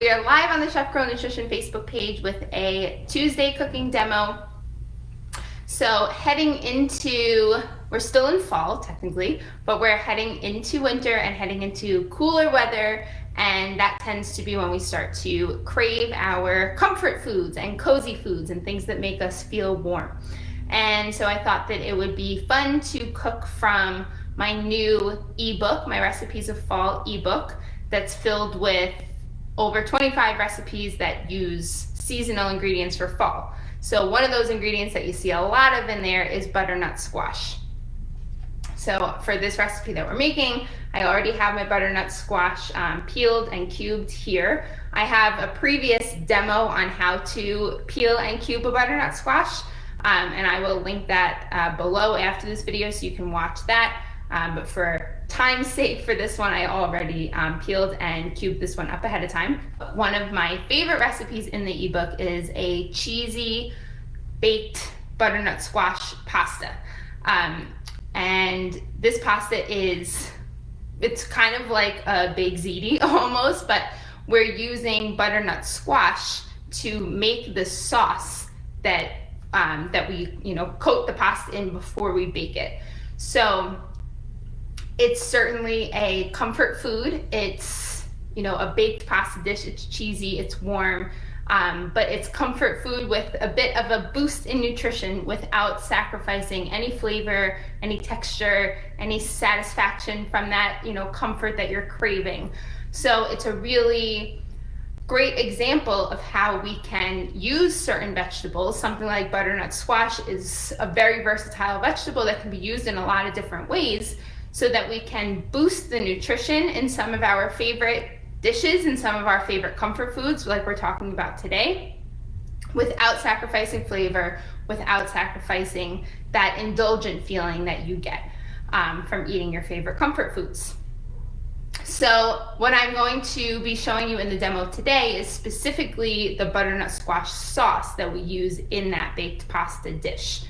We are live on the Chef Girl Nutrition Facebook page with a Tuesday cooking demo. So we're still in fall technically, but we're heading into winter and heading into cooler weather, and that tends to be when we start to crave our comfort foods and cozy foods and things that make us feel warm. And so I thought that it would be fun to cook from my new ebook, my Recipes of Fall ebook, that's filled with over 25 recipes that use seasonal ingredients for fall. So one of those ingredients that you see a lot of in there is butternut squash. So for this recipe that we're making, I already have my butternut squash peeled and cubed here. I have a previous demo on how to peel and cube a butternut squash, and I will link that below after this video so you can watch that. But for time's sake for this one, I already peeled and cubed this one up ahead of time. One of my favorite recipes in the ebook is a cheesy baked butternut squash pasta. And this pasta it's kind of like a baked ziti almost, but we're using butternut squash to make the sauce that we coat the pasta in before we bake it. So it's certainly a comfort food. It's a baked pasta dish. It's cheesy, it's warm, but it's comfort food with a bit of a boost in nutrition without sacrificing any flavor, any texture, any satisfaction from that comfort that you're craving. So it's a really great example of how we can use certain vegetables. Something like butternut squash is a very versatile vegetable that can be used in a lot of different ways, so that we can boost the nutrition in some of our favorite dishes and some of our favorite comfort foods like we're talking about today, without sacrificing flavor, without sacrificing that indulgent feeling that you get from eating your favorite comfort foods. So what I'm going to be showing you in the demo today is specifically the butternut squash sauce that we use in that baked pasta dish.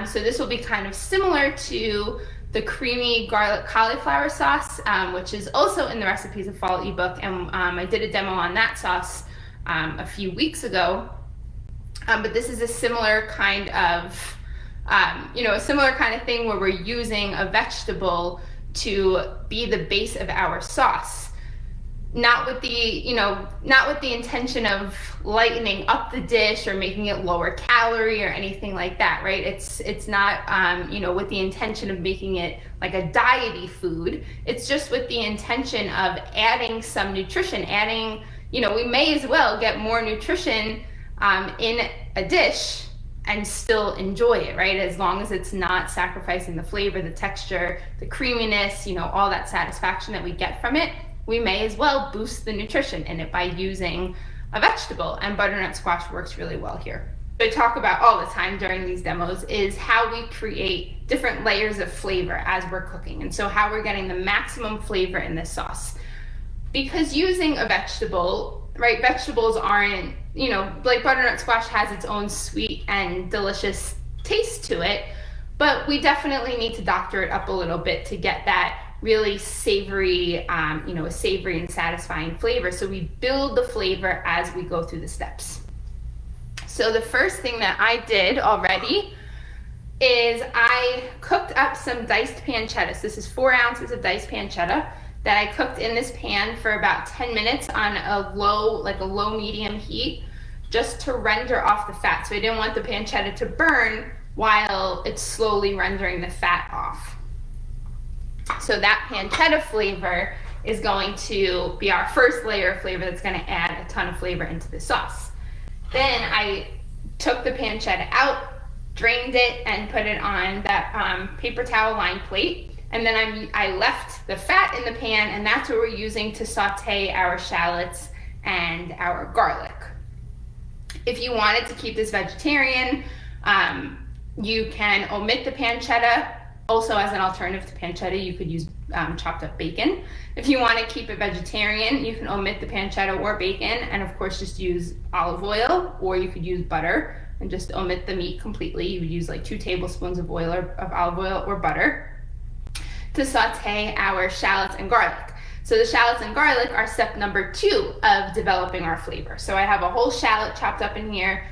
So this will be kind of similar to the creamy garlic cauliflower sauce, which is also in the Recipes of Fall ebook, and I did a demo on that sauce a few weeks ago. But this is a similar kind of, thing where we're using a vegetable to be the base of our sauce. Not with the intention of lightening up the dish or making it lower calorie or anything like that, right? It's not with the intention of making it like a diety food. It's just with the intention of adding some nutrition, we may as well get more nutrition in a dish and still enjoy it, right? As long as it's not sacrificing the flavor, the texture, the creaminess, all that satisfaction that we get from it. We may as well boost the nutrition in it by using a vegetable, and butternut squash works really well here. What I talk about all the time during these demos is how we create different layers of flavor as we're cooking, and so how we're getting the maximum flavor in this sauce. Because using a vegetable, right, vegetables aren't, like butternut squash has its own sweet and delicious taste to it, but we definitely need to doctor it up a little bit to get that really savory, a savory and satisfying flavor. So we build the flavor as we go through the steps. So the first thing that I did already is I cooked up some diced pancetta. So this is 4 ounces of diced pancetta that I cooked in this pan for about 10 minutes on a low medium heat, just to render off the fat. So I didn't want the pancetta to burn while it's slowly rendering the fat off. So that pancetta flavor is going to be our first layer of flavor that's going to add a ton of flavor into the sauce. Then I took the pancetta out, drained it, and put it on that paper towel lined plate. And then I left the fat in the pan, and that's what we're using to saute our shallots and our garlic. If you wanted to keep this vegetarian, you can omit the pancetta. Also, as an alternative to pancetta, you could use chopped up bacon. If you want to keep it vegetarian, you can omit the pancetta or bacon, and of course just use olive oil, or you could use butter and just omit the meat completely. You would use like 2 tablespoons of olive oil or butter to saute our shallots and garlic. So the shallots and garlic are step number 2 of developing our flavor. So I have a whole shallot chopped up in here,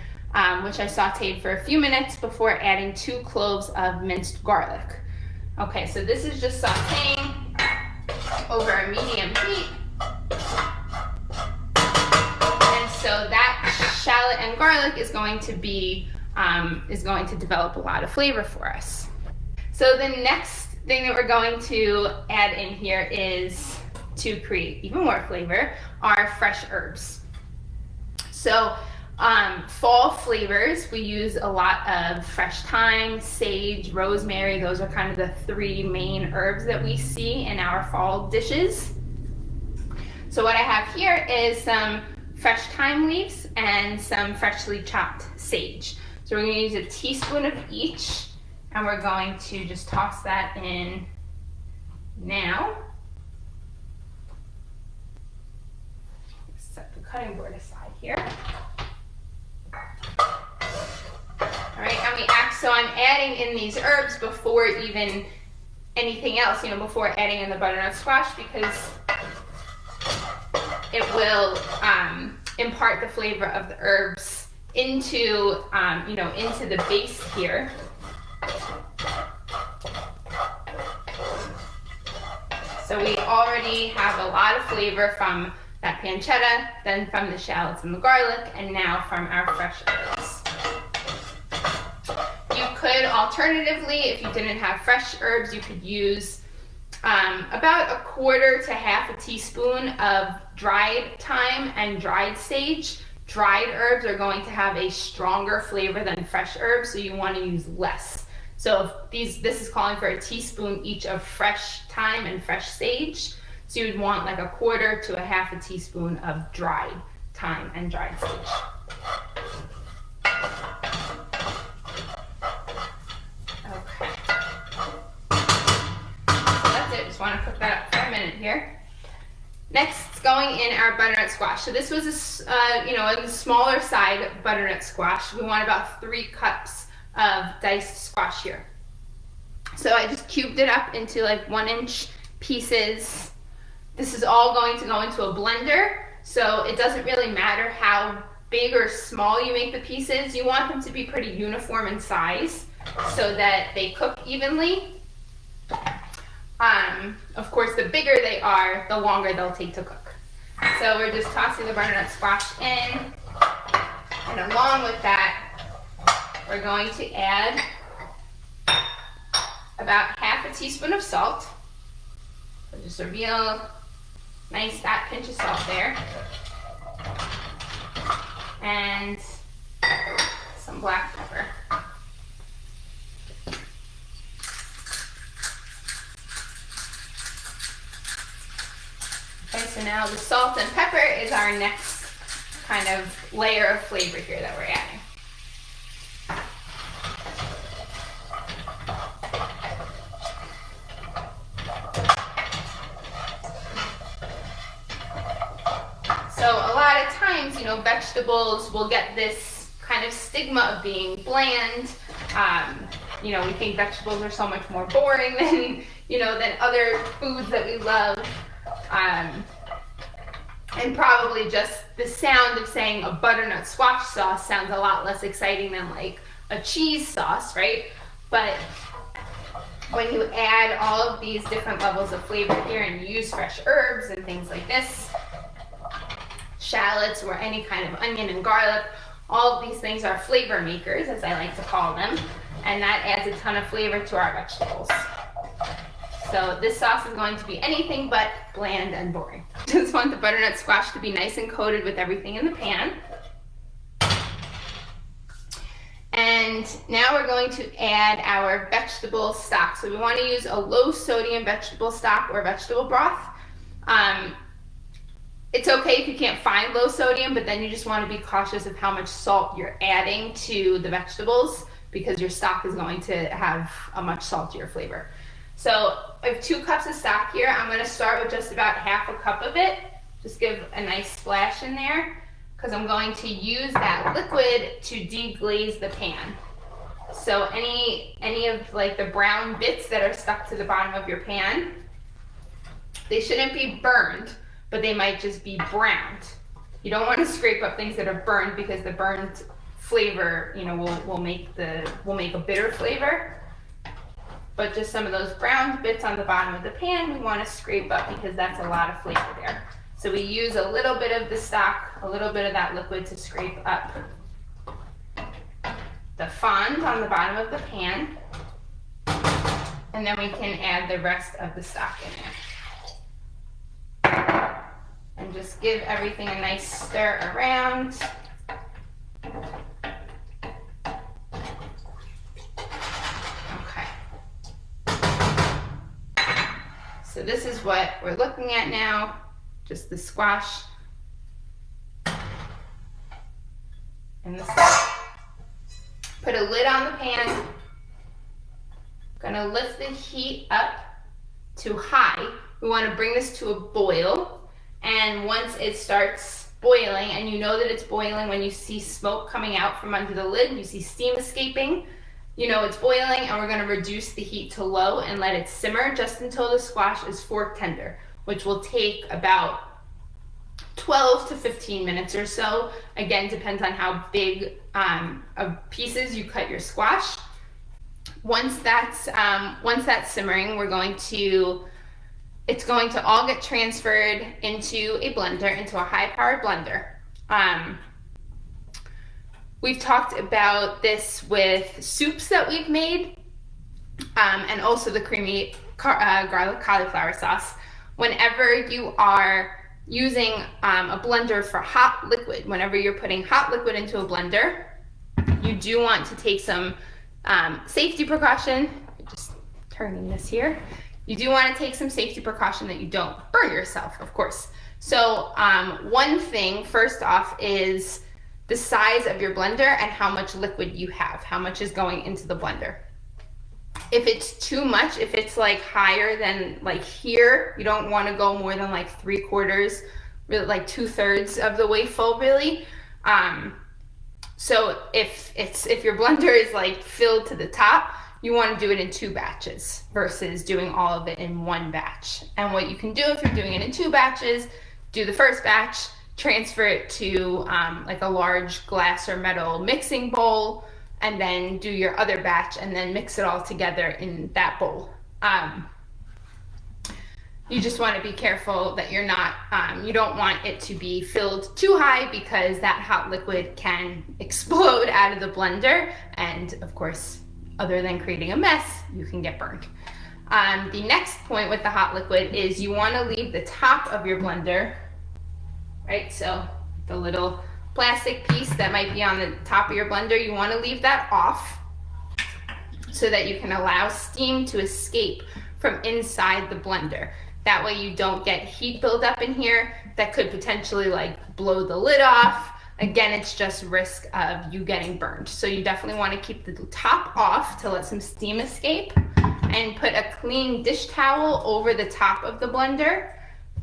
which I sauteed for a few minutes before adding 2 cloves of minced garlic. Okay, so this is just sauteing over a medium heat. And so that shallot and garlic is going to develop a lot of flavor for us. So the next thing that we're going to add in here is, to create even more flavor, are fresh herbs. So fall flavors, we use a lot of fresh thyme, sage, rosemary. Those are kind of the 3 main herbs that we see in our fall dishes. So what I have here is some fresh thyme leaves and some freshly chopped sage. So we're going to use a teaspoon of each, and we're going to just toss that in now. Set the cutting board aside here. All right, so I'm adding in these herbs before even anything else, before adding in the butternut squash, because it will impart the flavor of the herbs into the base here. So we already have a lot of flavor from that pancetta, then from the shallots and the garlic, and now from our fresh herbs. You could alternatively, if you didn't have fresh herbs, you could use about 1/4 to 1/2 teaspoon of dried thyme and dried sage. Dried herbs are going to have a stronger flavor than fresh herbs, so you want to use less. So this is calling for a teaspoon each of fresh thyme and fresh sage. So you would want like 1/4 to 1/2 teaspoon of dried thyme and dried sage. Okay. So that's it. Just want to cook that up for a minute here. Next, going in our butternut squash. So this was a smaller side butternut squash. We want about 3 cups of diced squash here. So I just cubed it up into like 1-inch pieces. This is all going to go into a blender, so it doesn't really matter how big or small you make the pieces. You want them to be pretty uniform in size so that they cook evenly. Of course, the bigger they are, the longer they'll take to cook. So we're just tossing the butternut squash in, and along with that, we're going to add about 1/2 teaspoon of salt. So just a real nice fat pinch of salt there. And some black pepper. Okay, so now the salt and pepper is our next kind of layer of flavor here that we're adding. So a lot of times, vegetables will get this kind of stigma of being bland. We think vegetables are so much more boring than other foods that we love. And probably just the sound of saying a butternut squash sauce sounds a lot less exciting than like a cheese sauce, right? But when you add all of these different levels of flavor here and you use fresh herbs and things like this, shallots or any kind of onion and garlic, all of these things are flavor makers, as I like to call them, and that adds a ton of flavor to our vegetables. So this sauce is going to be anything but bland and boring. Just want the butternut squash to be nice and coated with everything in the pan. And now we're going to add our vegetable stock. So we want to use a low sodium vegetable stock or vegetable broth. It's okay if you can't find low sodium, but then you just want to be cautious of how much salt you're adding to the vegetables, because your stock is going to have a much saltier flavor. So I have 2 cups of stock here. I'm going to start with just about 1/2 cup of it. Just give a nice splash in there, because I'm going to use that liquid to deglaze the pan. So any of like the brown bits that are stuck to the bottom of your pan, They shouldn't be burned, but they might just be browned. You don't want to scrape up things that are burned because the burned flavor, you know, will make a bitter flavor. But just some of those browned bits on the bottom of the pan, we want to scrape up because that's a lot of flavor there. So we use a little bit of the stock, a little bit of that liquid to scrape up the fond on the bottom of the pan. And then we can add the rest of the stock in there. And just give everything a nice stir around. So this is what we're looking at now, just the squash and the stock. Put a lid on the pan. Gonna lift the heat up to high. We want to bring this to a boil, and once it starts boiling, and you know that it's boiling when you see smoke coming out from under the lid, you see steam escaping, you know it's boiling, and we're going to reduce the heat to low and let it simmer just until the squash is fork tender, which will take about 12 to 15 minutes or so. Again, depends on how big of pieces you cut your squash. Once that's simmering, it's going to all get transferred into a blender, into a high-powered blender. We've talked about this with soups that we've made, and also the creamy garlic cauliflower sauce. Whenever you are using a blender for hot liquid, whenever you're putting hot liquid into a blender, you do want to take some safety precaution. Just turning this here. You do want to take some safety precaution that you don't burn yourself, of course. So one thing, first off, is the size of your blender and how much liquid you have, how much is going into the blender. If it's too much, if it's like higher than like here, you don't want to go more than like 3/4, really like 2/3 of the way full, really. So if your blender is like filled to the top, you want to do it in 2 batches versus doing all of it in 1 batch. And what you can do if you're doing it in 2 batches, do the first batch, transfer it to like a large glass or metal mixing bowl, and then do your other batch and then mix it all together in that bowl. You just want to be careful that you're not, you don't want it to be filled too high because that hot liquid can explode out of the blender, and of course, other than creating a mess, you can get burned. The next point with the hot liquid is you want to leave the top of your blender, right? So the little plastic piece that might be on the top of your blender, you want to leave that off so that you can allow steam to escape from inside the blender. That way you don't get heat buildup in here that could potentially like blow the lid off. Again, it's just risk of you getting burned. So you definitely want to keep the top off to let some steam escape, and put a clean dish towel over the top of the blender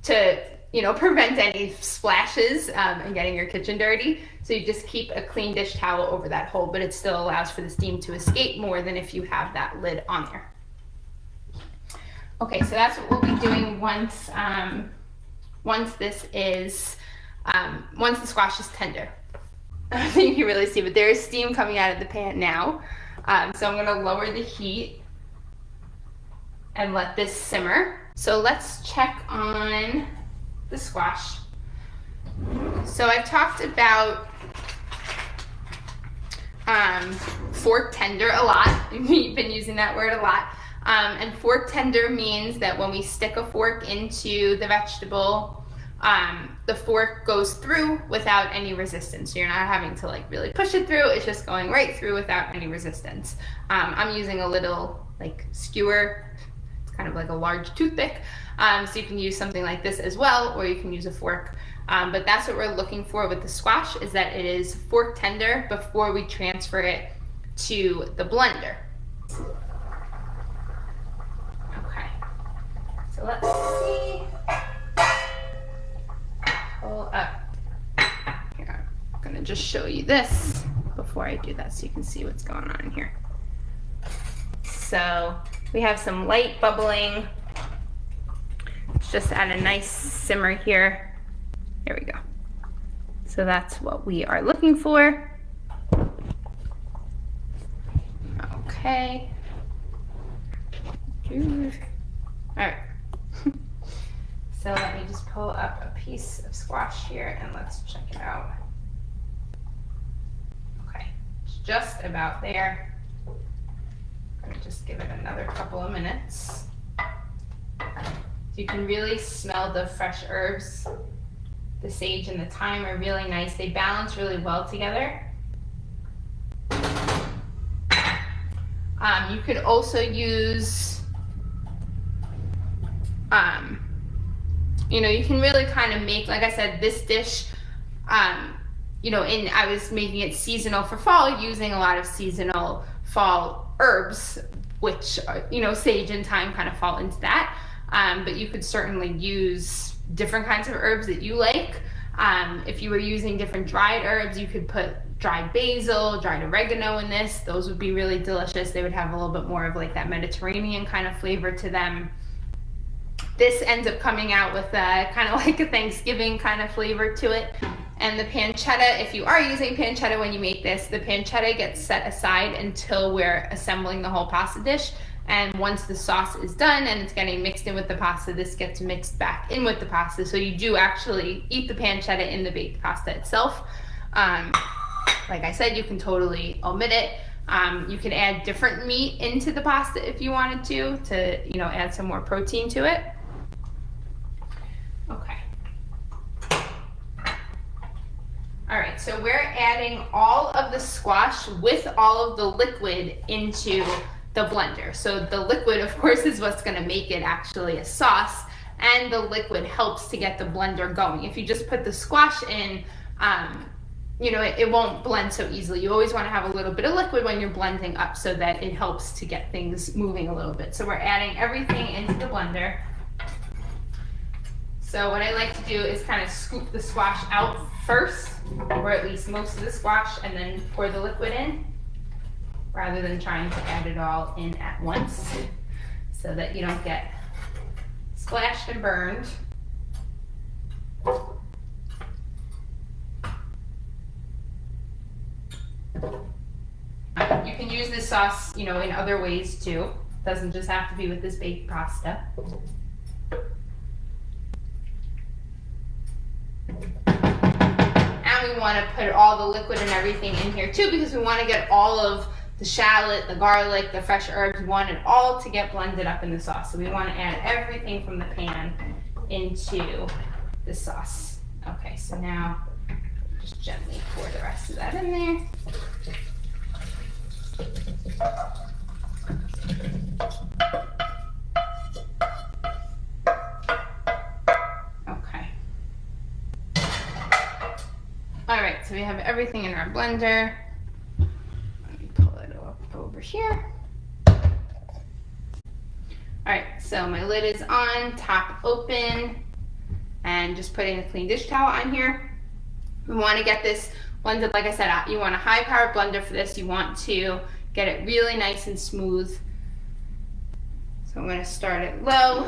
to, you know, prevent any splashes and getting your kitchen dirty. So you just keep a clean dish towel over that hole, but it still allows for the steam to escape more than if you have that lid on there. Okay, so that's what we'll be doing once once the squash is tender. I don't think you can really see, but there is steam coming out of the pan now. So I'm gonna lower the heat and let this simmer. So let's check on the squash. So I've talked about fork tender a lot. We've been using that word a lot. And fork tender means that when we stick a fork into the vegetable, the fork goes through without any resistance. So you're not having to like really push it through. It's just going right through without any resistance. I'm using a little like skewer. It's kind of like a large toothpick. So you can use something like this as well, or you can use a fork. But that's what we're looking for with the squash, is that it is fork tender before we transfer it to the blender. Okay, so let's see. Pull up. Here, I'm gonna just show you this before I do that so you can see what's going on here. So we have some light bubbling. It's just at a nice simmer here. There we go. So that's what we are looking for. Okay. All right. So let me just pull up a piece of squash here and let's check it out. Okay, it's just about there. I'm gonna just give it another couple of minutes. You can really smell the fresh herbs. The sage and the thyme are really nice. They balance really well together. You could also use, you know, you can really kind of make, like I said, this dish, you know, I was making it seasonal for fall, using a lot of seasonal fall herbs, which, you know, sage and thyme kind of fall into that. But you could certainly use different kinds of herbs that you like. If you were using different dried herbs, you could put dried basil, dried oregano in this. Those would be really delicious. They would have a little bit more of like that Mediterranean kind of flavor to them. This ends up coming out with kind of like a Thanksgiving kind of flavor to it. And the pancetta, if you are using pancetta when you make this, the pancetta gets set aside until we're assembling the whole pasta dish. And once the sauce is done and it's getting mixed in with the pasta, this gets mixed back in with the pasta. So you do actually eat the pancetta in the baked pasta itself. Like I said, you can totally omit it. You can add different meat into the pasta if you wanted to, you know, add some more protein to it. Okay. All right, so we're adding all of the squash with all of the liquid into the blender. So the liquid, of course, is what's going to make it actually a sauce, and the liquid helps to get the blender going. If you just put the squash in, you know, it won't blend so easily. You always want to have a little bit of liquid when you're blending up so that it helps to get things moving a little bit. So we're adding everything into the blender. So what I like to do is kind of scoop the squash out first, or at least most of the squash, and then pour the liquid in, rather than trying to add it all in at once, so that you don't get splashed and burned. You can use this sauce, you know, in other ways too. It doesn't just have to be with this baked pasta. And we want to put all the liquid and everything in here too, because we want to get all of the shallot, the garlic, the fresh herbs. We want it all to get blended up in the sauce. So we want to add everything from the pan into the sauce. Okay, so now just gently pour the rest of that in there. Okay. All right, so we have everything in our blender. Let me pull it up over here. All right, so my lid is on, top open, and just putting a clean dish towel on here. We want to get this blended, like I said, you want a high power blender for this. You want to get it really nice and smooth. So I'm going to start it low.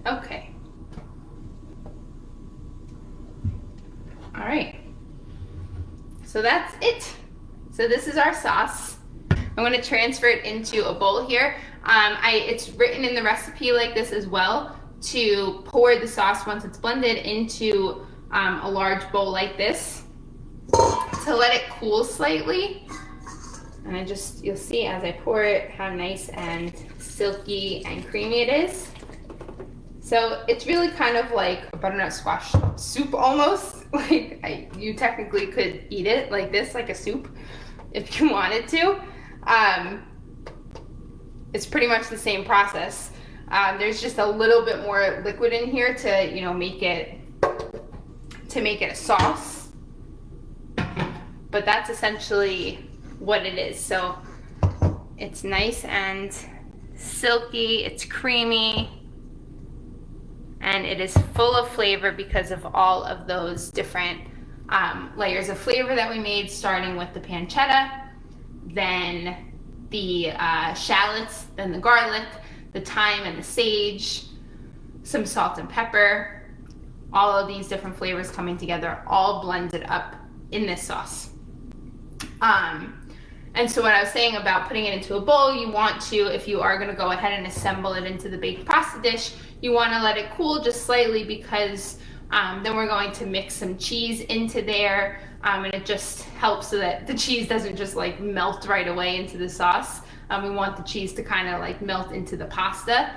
Okay. All right. So that's it. So this is our sauce. I'm going to transfer it into a bowl here. It's written in the recipe like this as well, to pour the sauce once it's blended into a large bowl like this, to let it cool slightly. And you'll see as I pour it how nice and silky and creamy it is. So it's really kind of like a butternut squash soup almost. Like you technically could eat it like this, like a soup, if you wanted to. It's pretty much the same process. There's just a little bit more liquid in here to, you know, make it a sauce. but that's essentially what it is. So it's nice and silky, it's creamy, and it is full of flavor because of all of those different layers of flavor that we made, starting with the pancetta, then the shallots, then the garlic, the thyme and the sage, some salt and pepper, all of these different flavors coming together, all blended up in this sauce. And so what I was saying about putting it into a bowl, you want to, if you are going to go ahead and assemble it into the baked pasta dish, you want to let it cool just slightly, because then we're going to mix some cheese into there, and it just helps so that the cheese doesn't just like melt right away into the sauce. We want the cheese to kind of like melt into the pasta.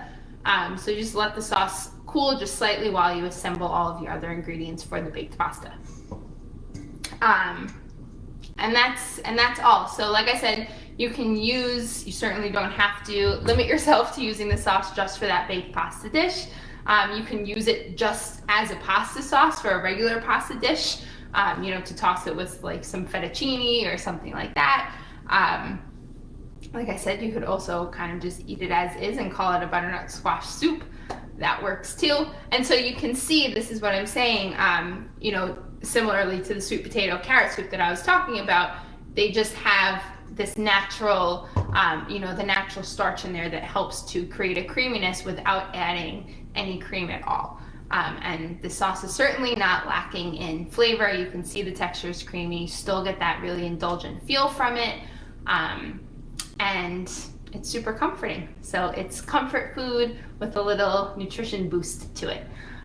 So just let the sauce cool just slightly while you assemble all of your other ingredients for the baked pasta. And that's all. So like I said, you certainly don't have to limit yourself to using the sauce just for that baked pasta dish. You can use it just as a pasta sauce for a regular pasta dish, to toss it with like some fettuccine or something like that. Like I said, you could also kind of just eat it as is and call it a butternut squash soup. That works too. And so you can see, this is what I'm saying, similarly to the sweet potato carrot soup that I was talking about, they just have this natural, the natural starch in there that helps to create a creaminess without adding any cream at all. And the sauce is certainly not lacking in flavor. You can see the texture is creamy. You still get that really indulgent feel from it. And it's super comforting. So it's comfort food with a little nutrition boost to it.